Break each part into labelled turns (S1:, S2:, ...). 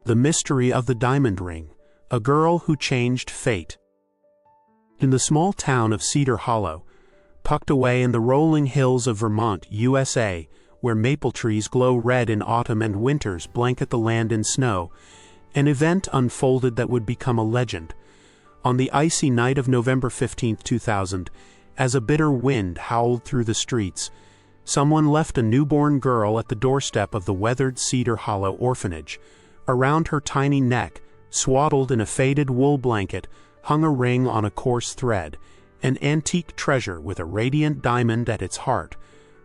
S1: The Mystery of the Diamond Ring, a girl who changed fate. In the small town of Cedar Hollow, tucked away in the rolling hills of Vermont, USA, where maple trees glow red in autumn and winters blanket the land in snow, an event unfolded that would become a legend. On the icy night of November 15, 2000, as a bitter wind howled through the streets, someone left a newborn girl at the doorstep of the weathered Cedar Hollow orphanage. Around her tiny neck, swaddled in a faded wool blanket, hung a ring on a coarse thread, an antique treasure with a radiant diamond at its heart,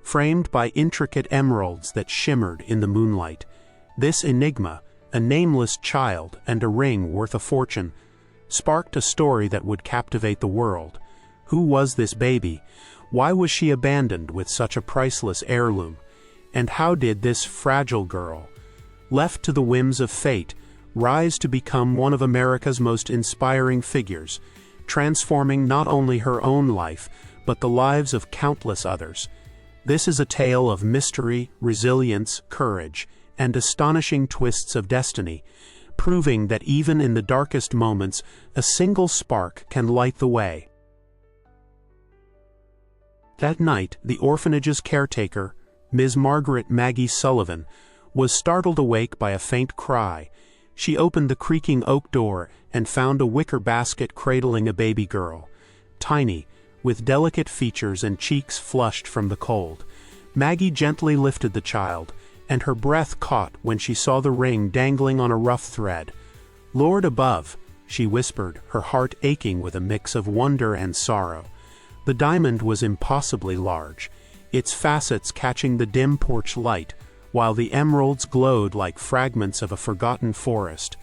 S1: framed by intricate emeralds that shimmered in the moonlight. This enigma, a nameless child and a ring worth a fortune, sparked a story that would captivate the world. Who was this baby? Why was she abandoned with such a priceless heirloom? And how did this fragile girl, left to the whims of fate, rise to become one of America's most inspiring figures, transforming not only her own life, but the lives of countless others? This is a tale of mystery, resilience, courage, and astonishing twists of destiny, proving that even in the darkest moments, a single spark can light the way. That night, the orphanage's caretaker, Ms. Margaret Maggie Sullivan, was startled awake by a faint cry. She opened the creaking oak door and found a wicker basket cradling a baby girl. Tiny, with delicate features and cheeks flushed from the cold, Maggie gently lifted the child, and her breath caught when she saw the ring dangling on a rough thread. "Lord above," she whispered, her heart aching with a mix of wonder and sorrow. The diamond was impossibly large, its facets catching the dim porch light, while the emeralds glowed like fragments of a forgotten forest.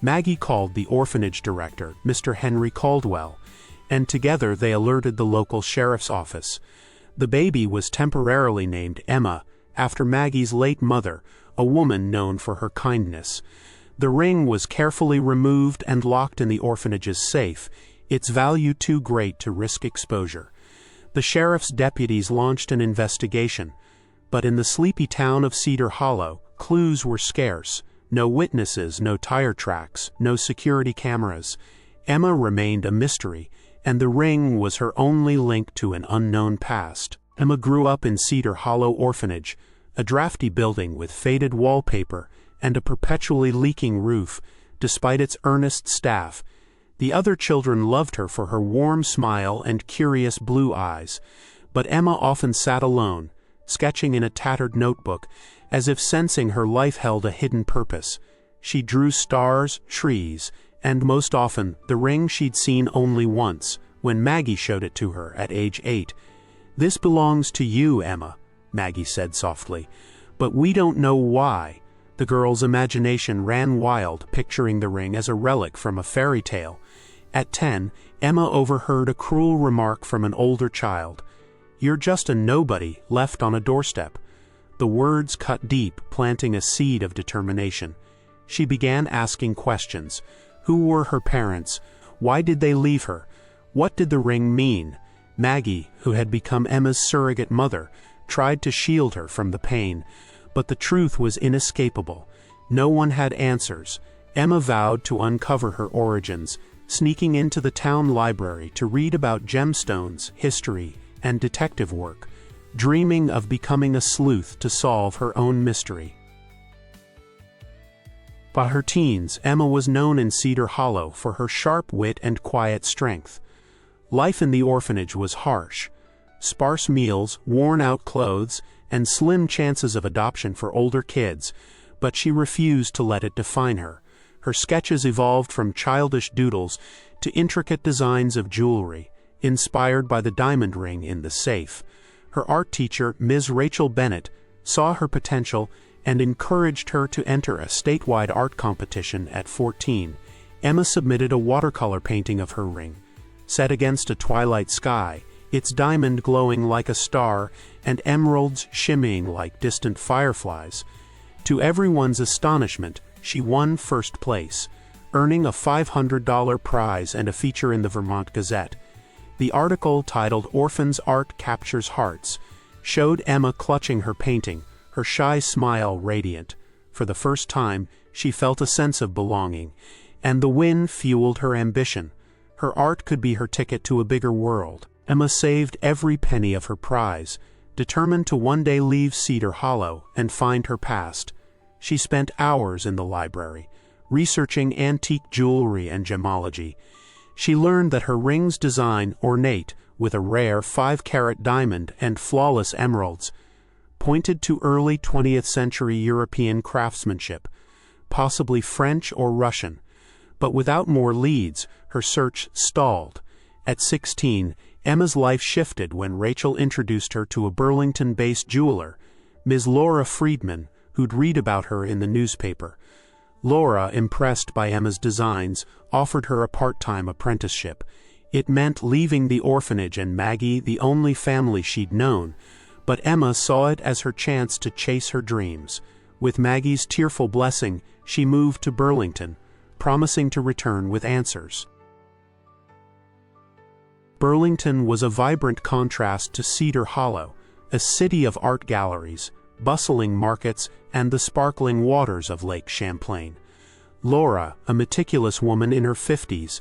S1: Maggie called the orphanage director, Mr. Henry Caldwell, and together they alerted the local sheriff's office. The baby was temporarily named Emma, after Maggie's late mother, a woman known for her kindness. The ring was carefully removed and locked in the orphanage's safe, its value too great to risk exposure. The sheriff's deputies launched an investigation, but in the sleepy town of Cedar Hollow, clues were scarce. No witnesses, no tire tracks, no security cameras. Emma remained a mystery, and the ring was her only link to an unknown past. Emma grew up in Cedar Hollow Orphanage, a drafty building with faded wallpaper and a perpetually leaking roof, despite its earnest staff. The other children loved her for her warm smile and curious blue eyes, but Emma often sat alone, sketching in a tattered notebook, as if sensing her life held a hidden purpose. She drew stars, trees, and most often the ring she'd seen only once, when Maggie showed it to her at age 8. "This belongs to you, Emma," Maggie said softly, "but we don't know why." The girl's imagination ran wild, picturing the ring as a relic from a fairy tale. At 10, Emma overheard a cruel remark from an older child. "You're just a nobody left on a doorstep." The words cut deep, planting a seed of determination. She began asking questions. Who were her parents? Why did they leave her? What did the ring mean? Maggie, who had become Emma's surrogate mother, tried to shield her from the pain, but the truth was inescapable. No one had answers. Emma vowed to uncover her origins, sneaking into the town library to read about gemstones, history, and detective work, dreaming of becoming a sleuth to solve her own mystery. By her teens, Emma was known in Cedar Hollow for her sharp wit and quiet strength. Life in the orphanage was harsh. Sparse meals, worn-out clothes, and slim chances of adoption for older kids, but she refused to let it define her. Her sketches evolved from childish doodles to intricate designs of jewelry, inspired by the diamond ring in the safe. Her art teacher, Ms. Rachel Bennett, saw her potential and encouraged her to enter a statewide art competition at 14. Emma submitted a watercolor painting of her ring. Set against a twilight sky, its diamond glowing like a star and emeralds shimmying like distant fireflies. To everyone's astonishment, she won first place, earning a $500 prize and a feature in the Vermont Gazette. The article, titled "Orphan's Art Captures Hearts," showed Emma clutching her painting, her shy smile radiant. for the first time, she felt a sense of belonging, and the win fueled her ambition. Her art could be her ticket to a bigger world. Emma saved every penny of her prize, determined to one day leave Cedar Hollow and find her past. She spent hours in the library, researching antique jewelry and gemology. She learned that her ring's design, ornate with a rare 5-carat diamond and flawless emeralds, pointed to early 20th century European craftsmanship, possibly French or Russian. But without more leads, her search stalled. At 16, Emma's life shifted when Rachel introduced her to a Burlington-based jeweler, Ms. Laura Friedman, who'd read about her in the newspaper. Laura, impressed by Emma's designs, offered her a part-time apprenticeship. It meant leaving the orphanage and Maggie, the only family she'd known, but Emma saw it as her chance to chase her dreams. With Maggie's tearful blessing, she moved to Burlington, promising to return with answers. Burlington was a vibrant contrast to Cedar Hollow, a city of art galleries, bustling markets, and the sparkling waters of Lake Champlain. Laura, a meticulous woman in her 50s,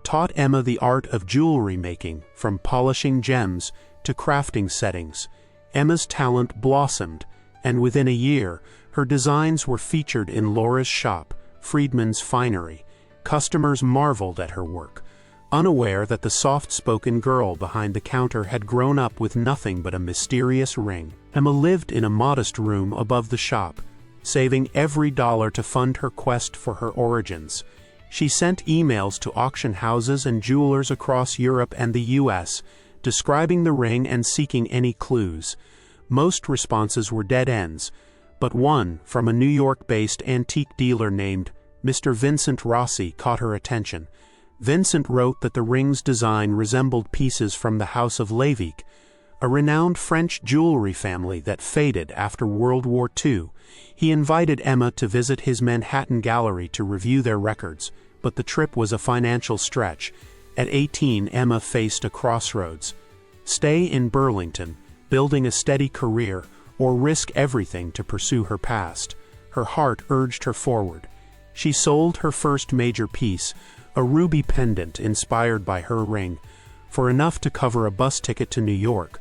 S1: taught Emma the art of jewelry making, from polishing gems to crafting settings. Emma's talent blossomed, and within a year, her designs were featured in Laura's shop, Friedman's Finery. Customers marveled at her work, unaware that the soft-spoken girl behind the counter had grown up with nothing but a mysterious ring. Emma lived in a modest room above the shop, saving every dollar to fund her quest for her origins. She sent emails to auction houses and jewelers across Europe and the U.S., describing the ring and seeking any clues. Most responses were dead ends, but one, from a New York-based antique dealer named Mr. Vincent Rossi, caught her attention. Vincent wrote that the ring's design resembled pieces from the House of Levique, a renowned French jewelry family that faded after World War II. He invited Emma to visit his Manhattan gallery to review their records, but the trip was a financial stretch. At 18, Emma faced a crossroads: stay in Burlington, building a steady career, or risk everything to pursue her past. Her heart urged her forward. She sold her first major piece, a ruby pendant inspired by her ring, for enough to cover a bus ticket to New York.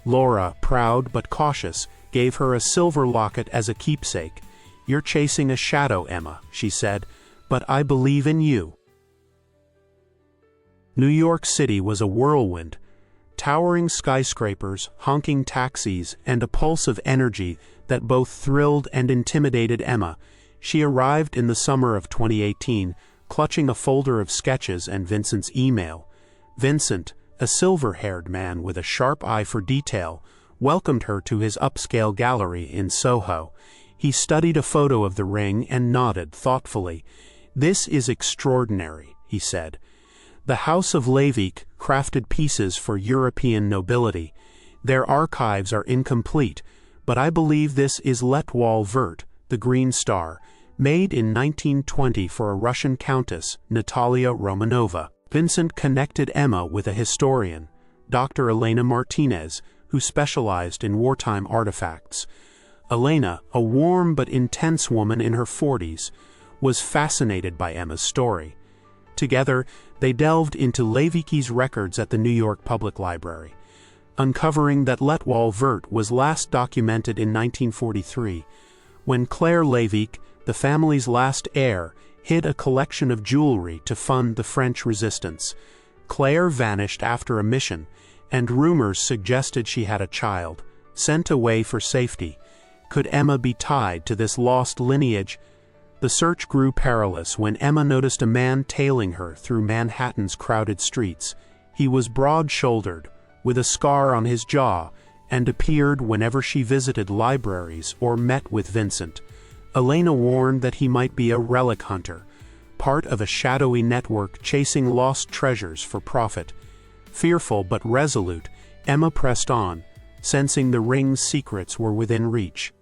S1: Laura, proud but cautious, gave her a silver locket as a keepsake. "You're chasing a shadow, Emma," she said, "but I believe in you." New York City was a whirlwind. Towering skyscrapers, honking taxis, and a pulse of energy that both thrilled and intimidated Emma. She arrived in the summer of 2018, clutching a folder of sketches and Vincent's email. Vincent, a silver-haired man with a sharp eye for detail, welcomed her to his upscale gallery in Soho. He studied a photo of the ring and nodded thoughtfully. "This is extraordinary," he said. "The House of Levique crafted pieces for European nobility. Their archives are incomplete, but I believe this is L'Étoile Verte, the Green Star, made in 1920 for a Russian countess, Natalia Romanova." Vincent connected Emma with a historian, Dr. Elena Martinez, who specialized in wartime artifacts. Elena, a warm but intense woman in her 40s, was fascinated by Emma's story. Together, they delved into Levique's records at the New York Public Library, uncovering that L'Étoile Verte was last documented in 1943, when Claire Levique, the family's last heir, hid a collection of jewelry to fund the French resistance. Claire vanished after a mission, and rumors suggested she had a child, sent away for safety. Could Emma be tied to this lost lineage? The search grew perilous when Emma noticed a man tailing her through Manhattan's crowded streets. He was broad-shouldered, with a scar on his jaw, and appeared whenever she visited libraries or met with Vincent. Elena warned that he might be a relic hunter, part of a shadowy network chasing lost treasures for profit. Fearful but resolute, Emma pressed on, sensing the ring's secrets were within reach.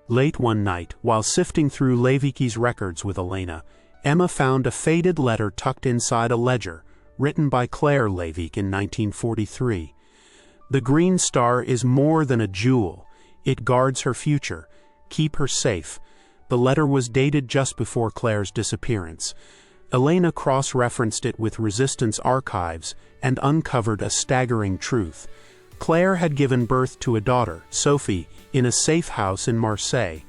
S1: Late one night, while sifting through Levique's records with Elena, Emma found a faded letter tucked inside a ledger, written by Claire Levique in 1943. "The Green Star is more than a jewel. It guards her future. "Keep her safe." The letter was dated just before Claire's disappearance. Elena cross-referenced it with Resistance archives and uncovered a staggering truth. Claire had given birth to a daughter, Sophie, in a safe house in Marseille.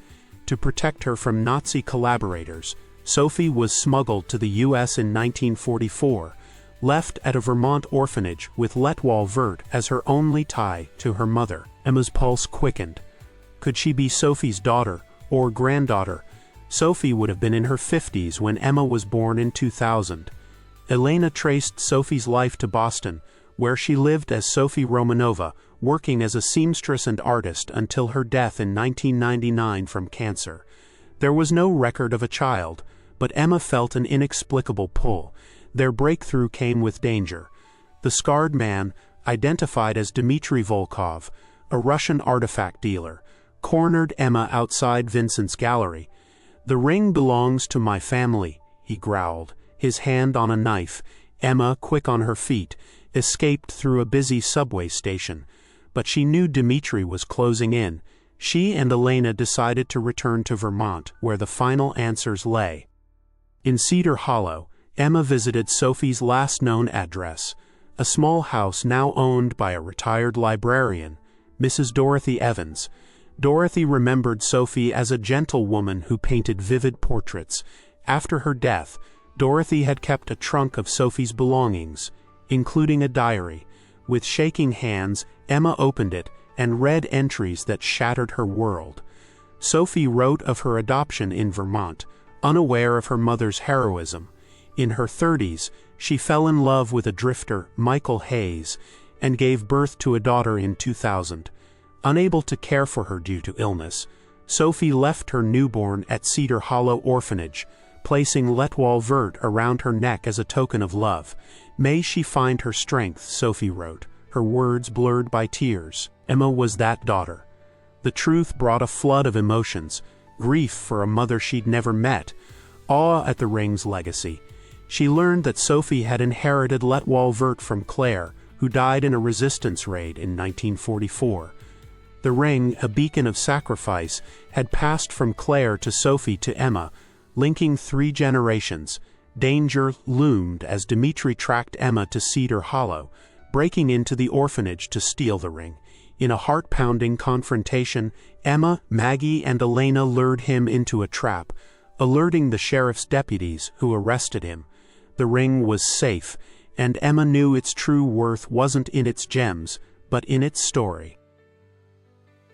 S1: To protect her from Nazi collaborators, Sophie was smuggled to the U.S. in 1944, left at a Vermont orphanage with L'Étoile Verte as her only tie to her mother. Emma's pulse quickened. Could she be Sophie's daughter or granddaughter? Sophie would have been in her 50s when Emma was born in 2000. Elena traced Sophie's life to Boston, where she lived as Sophie Romanova, working as a seamstress and artist until her death in 1999 from cancer. There was no record of a child, but Emma felt an inexplicable pull. Their breakthrough came with danger. The scarred man, identified as Dmitry Volkov, a Russian artifact dealer, cornered Emma outside Vincent's gallery. "The ring belongs to my family," he growled, his hand on a knife. Emma, quick on her feet, escaped through a busy subway station. But she knew Dmitry was closing in. She and Elena decided to return to Vermont, where the final answers lay. In Cedar Hollow, Emma visited Sophie's last known address, a small house now owned by a retired librarian, Mrs. Dorothy Evans. Dorothy remembered Sophie as a gentle woman who painted vivid portraits. After her death, Dorothy had kept a trunk of Sophie's belongings, including a diary. With shaking hands, Emma opened it and read entries that shattered her world. Sophie wrote of her adoption in Vermont, unaware of her mother's heroism. In her 30s, she fell in love with a drifter, Michael Hayes, and gave birth to a daughter in 2000. Unable to care for her due to illness, Sophie left her newborn at Cedar Hollow Orphanage, placing L'Étoile Verte around her neck as a token of love. "May she find her strength," Sophie wrote, her words blurred by tears. Emma was that daughter. The truth brought a flood of emotions: grief for a mother she'd never met, awe at the ring's legacy. She learned that Sophie had inherited L'Étoile Verte from Claire, who died in a resistance raid in 1944. The ring, a beacon of sacrifice, had passed from Claire to Sophie to Emma, linking 3 generations. Danger loomed as Dmitry tracked Emma to Cedar Hollow, breaking into the orphanage to steal the ring. In a heart-pounding confrontation, Emma, Maggie, and Elena lured him into a trap, alerting the sheriff's deputies, who arrested him. The ring was safe, and Emma knew its true worth wasn't in its gems, but in its story.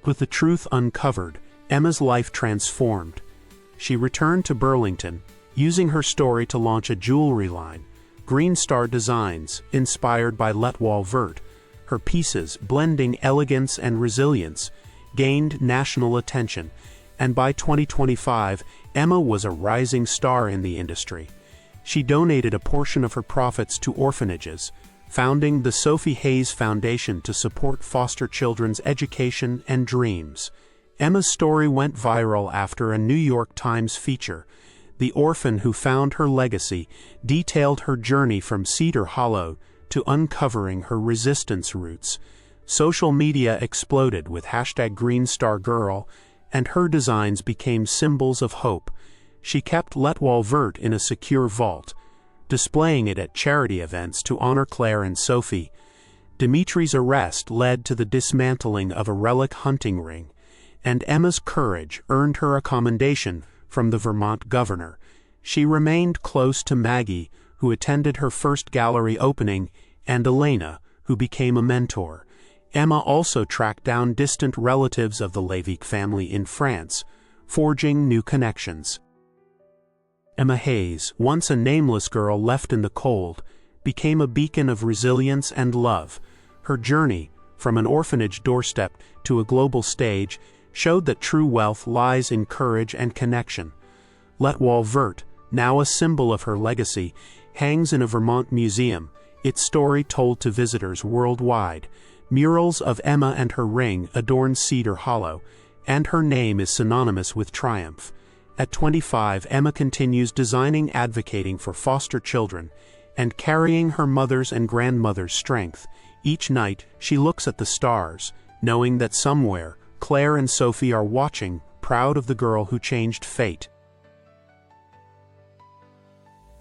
S1: With the truth uncovered, Emma's life transformed. She returned to Burlington, using her story to launch a jewelry line, Green Star Designs, inspired by L'Étoile Verte. Her pieces, blending elegance and resilience, gained national attention, and by 2025, Emma was a rising star in the industry. She donated a portion of her profits to orphanages, founding the Sophie Hayes Foundation to support foster children's education and dreams. Emma's story went viral after a New York Times feature. The Orphan Who Found Her Legacy detailed her journey from Cedar Hollow to uncovering her resistance roots. Social media exploded with #GreenStarGirl, and her designs became symbols of hope. She kept L'Étoile Verte in a secure vault, displaying it at charity events to honor Claire and Sophie. Dmitry's arrest led to the dismantling of a relic hunting ring, and Emma's courage earned her a commendation from the Vermont governor. She remained close to Maggie, who attended her first gallery opening, and Elena, who became a mentor. Emma also tracked down distant relatives of the Lévesque family in France, forging new connections. Emma Hayes, once a nameless girl left in the cold, became a beacon of resilience and love. Her journey, from an orphanage doorstep to a global stage, showed that true wealth lies in courage and connection. L'Étoile Verte, now a symbol of her legacy, hangs in a Vermont museum, its story told to visitors worldwide. Murals of Emma and her ring adorn Cedar Hollow, and her name is synonymous with triumph. At 25, Emma continues designing, advocating for foster children, and carrying her mother's and grandmother's strength. Each night, she looks at the stars, knowing that somewhere, Claire and Sophie are watching, proud of the girl who changed fate.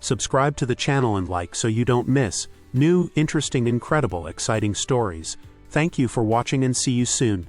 S1: Subscribe to the channel and like so you don't miss new, interesting, incredible, exciting stories. Thank you for watching and see you soon.